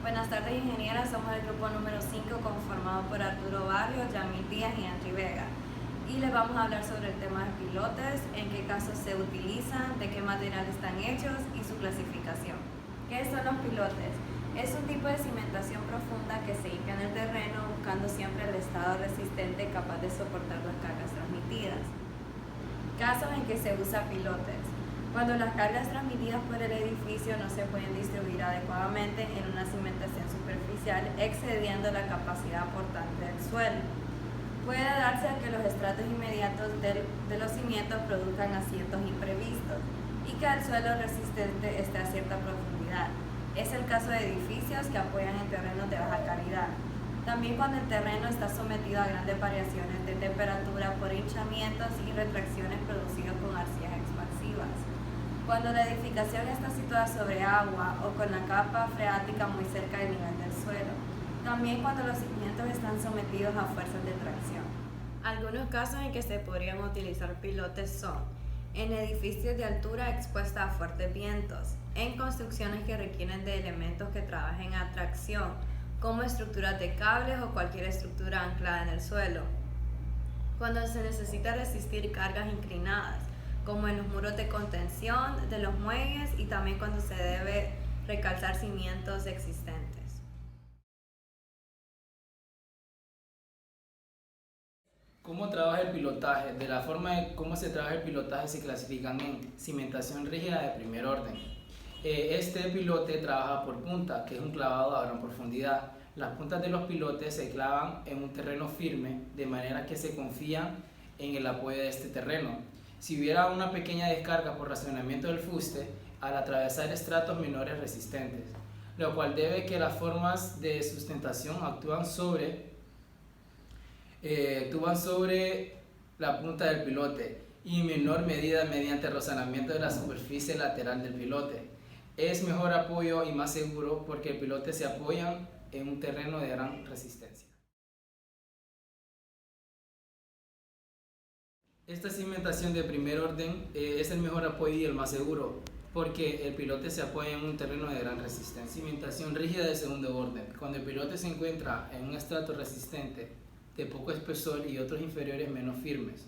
Buenas tardes, ingenieras. Somos el grupo número 5 conformado por Arturo Barrios, Yamil Díaz y Henry Vega. Y les vamos a hablar sobre el tema de pilotes, en qué casos se utilizan, de qué material están hechos y su clasificación. ¿Qué son los pilotes? Es un tipo de cimentación profunda que se hinca en el terreno buscando siempre el estado resistente capaz de soportar las cargas transmitidas. Casos en que se usa pilotes. Cuando las cargas transmitidas por el edificio no se pueden distribuir adecuadamente en una cimentación superficial, excediendo la capacidad portante del suelo. Puede darse a que los estratos inmediatos de los cimientos produzcan asientos imprevistos y que el suelo resistente esté a cierta profundidad. Es el caso de edificios que apoyan en terrenos de baja calidad. También cuando el terreno está sometido a grandes variaciones de temperatura por hinchamientos y retracciones producidos con arcillas expansivas. Cuando la edificación está situada sobre agua o con la capa freática muy cerca del nivel del suelo. También cuando los cimientos están sometidos a fuerzas de tracción. Algunos casos en que se podrían utilizar pilotes son en edificios de altura expuesta a fuertes vientos, en construcciones que requieren de elementos que trabajen a tracción, como estructuras de cables o cualquier estructura anclada en el suelo, cuando se necesita resistir cargas inclinadas, como en los muros de contención de los muelles y también cuando se debe recalzar cimientos existentes. ¿Cómo trabaja el pilotaje? De la forma de cómo se trabaja el pilotaje se clasifican en cimentación rígida de primer orden. Este pilote trabaja por punta, que es un clavado a gran profundidad. Las puntas de los pilotes se clavan en un terreno firme, de manera que se confían en el apoyo de este terreno. Si hubiera una pequeña descarga por racionamiento del fuste, al atravesar estratos menores resistentes, lo cual debe que las formas de sustentación actúan sobre la punta del pilote y en menor medida mediante rozamiento de la superficie lateral del pilote. Es mejor apoyo y más seguro porque el pilote se apoya en un terreno de gran resistencia. Esta cimentación de primer orden es el mejor apoyo y el más seguro porque el pilote se apoya en un terreno de gran resistencia. Cimentación rígida de segundo orden. Cuando el pilote se encuentra en un estrato resistente de poco espesor y otros inferiores menos firmes.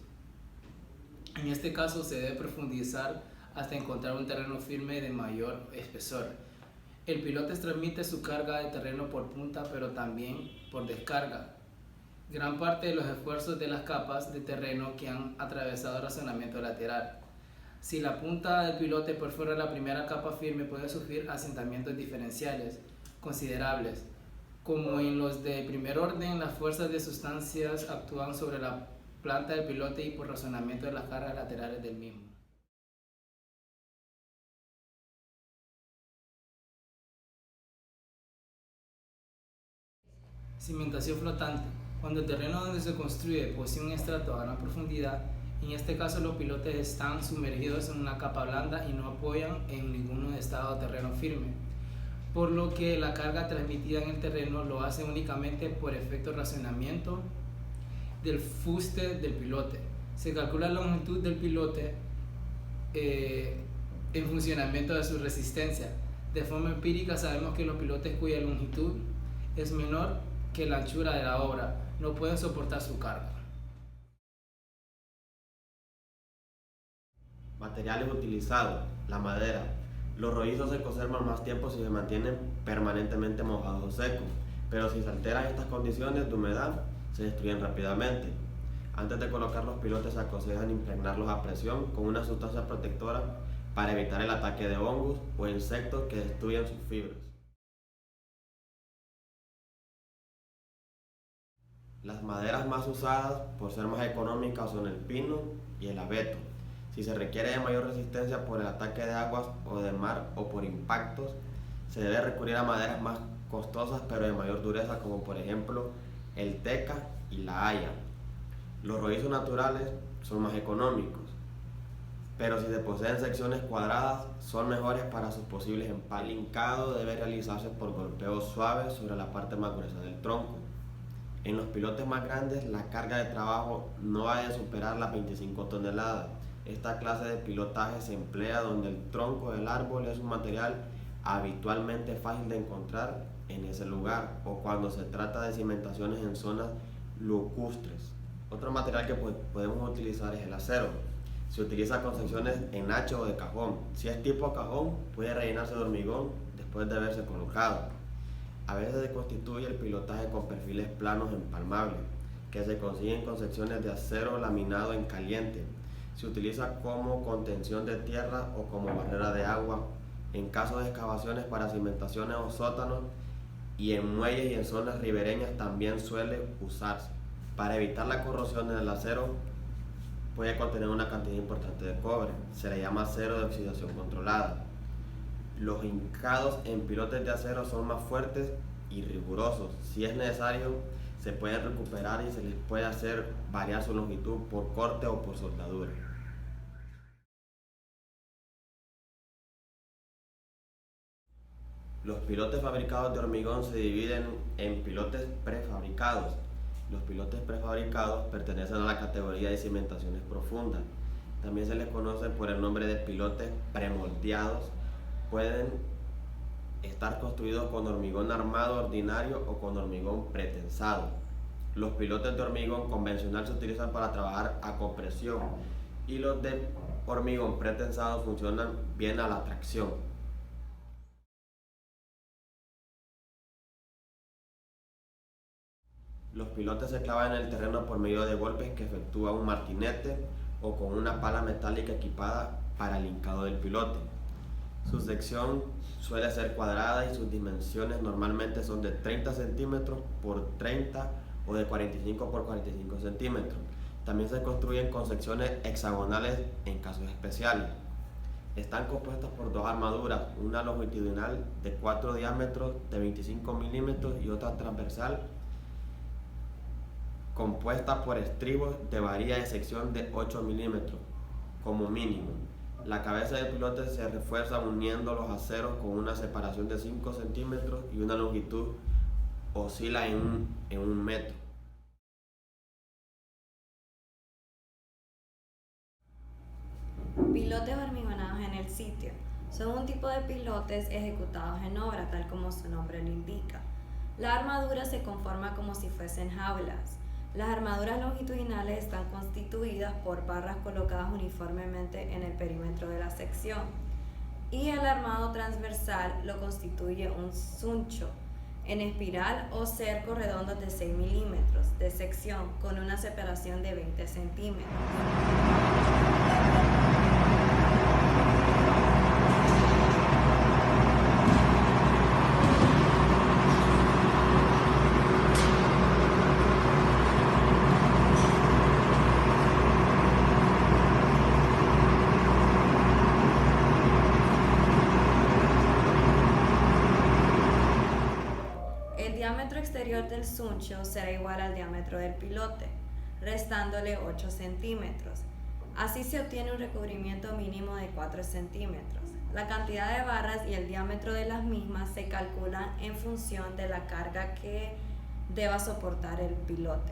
En este caso se debe profundizar hasta encontrar un terreno firme de mayor espesor. El pilote transmite su carga de terreno por punta pero también por descarga. Gran parte de los esfuerzos de las capas de terreno que han atravesado el racionamiento lateral. Si la punta del pilote perfora la primera capa firme puede sufrir asentamientos diferenciales considerables. Como en los de primer orden, las fuerzas de sustancias actúan sobre la planta del pilote y por razonamiento de las cargas laterales del mismo. Cimentación flotante. Cuando el terreno donde se construye posee un estrato a gran profundidad, en este caso los pilotes están sumergidos en una capa blanda y no apoyan en ningún estado de terreno firme, por lo que la carga transmitida en el terreno lo hace únicamente por efecto de racionamiento del fuste del pilote. Se calcula la longitud del pilote en funcionamiento de su resistencia. De forma empírica sabemos que los pilotes cuya longitud es menor que la anchura de la obra no pueden soportar su carga. Materiales utilizados: la madera. Los rollizos se conservan más tiempo si se mantienen permanentemente mojados o secos, pero si se alteran estas condiciones de humedad, se destruyen rápidamente. Antes de colocar los pilotes se aconsejan impregnarlos a presión con una sustancia protectora para evitar el ataque de hongos o insectos que destruyan sus fibras. Las maderas más usadas por ser más económicas son el pino y el abeto. Si se requiere de mayor resistencia por el ataque de aguas o de mar o por impactos, se debe recurrir a maderas más costosas pero de mayor dureza, como por ejemplo el teca y la haya. Los rollizos naturales son más económicos, pero si se poseen secciones cuadradas son mejores para sus posibles empaques. El hincado debe realizarse por golpeos suaves sobre la parte más gruesa del tronco. En los pilotes más grandes la carga de trabajo no ha de superar las 25 toneladas. Esta clase de pilotaje se emplea donde el tronco del árbol es un material habitualmente fácil de encontrar en ese lugar, o cuando se trata de cimentaciones en zonas lacustres. Otro material que podemos utilizar es el acero. Se utiliza con secciones en hacho o de cajón. Si es tipo cajón, puede rellenarse de hormigón después de haberse colocado. A veces se constituye el pilotaje con perfiles planos empalmables, que se consiguen con secciones de acero laminado en caliente. Se utiliza como contención de tierra o como barrera de agua en caso de excavaciones para cimentaciones o sótanos, y en muelles y en zonas ribereñas también suele usarse. Para evitar la corrosión del acero, puede contener una cantidad importante de cobre. Se le llama acero de oxidación controlada. Los hincados en pilotes de acero son más fuertes y rigurosos. Si es necesario, se pueden recuperar y se les puede hacer variar su longitud por corte o por soldadura. Los pilotes fabricados de hormigón se dividen en pilotes prefabricados. Los pilotes prefabricados pertenecen a la categoría de cimentaciones profundas. También se les conoce por el nombre de pilotes premoldeados. Pueden estar construidos con hormigón armado ordinario o con hormigón pretensado. Los pilotes de hormigón convencional se utilizan para trabajar a compresión, y los de hormigón pretensado funcionan bien a la tracción. Los pilotes se clavan en el terreno por medio de golpes que efectúa un martinete o con una pala metálica equipada para el hincado del pilote. Su sección suele ser cuadrada y sus dimensiones normalmente son de 30 centímetros por 30 o de 45 por 45 centímetros. También se construyen con secciones hexagonales en casos especiales. Están compuestas por dos armaduras, una longitudinal de 4 diámetros de 25 milímetros y otra transversal compuesta por estribos de varilla de sección de 8 milímetros como mínimo. La cabeza del pilote se refuerza uniendo los aceros con una separación de 5 centímetros y una longitud oscila en un metro. Pilotes hormigonados en el sitio. Son un tipo de pilotes ejecutados en obra, tal como su nombre lo indica. La armadura se conforma como si fuesen jaulas. Las armaduras longitudinales están constituidas por barras colocadas uniformemente en el perímetro de la sección, y el armado transversal lo constituye un suncho en espiral o cerco redondos de 6 milímetros de sección con una separación de 20 centímetros. El diámetro exterior del suncho será igual al diámetro del pilote, restándole 8 centímetros. Así se obtiene un recubrimiento mínimo de 4 centímetros. La cantidad de barras y el diámetro de las mismas se calculan en función de la carga que deba soportar el pilote.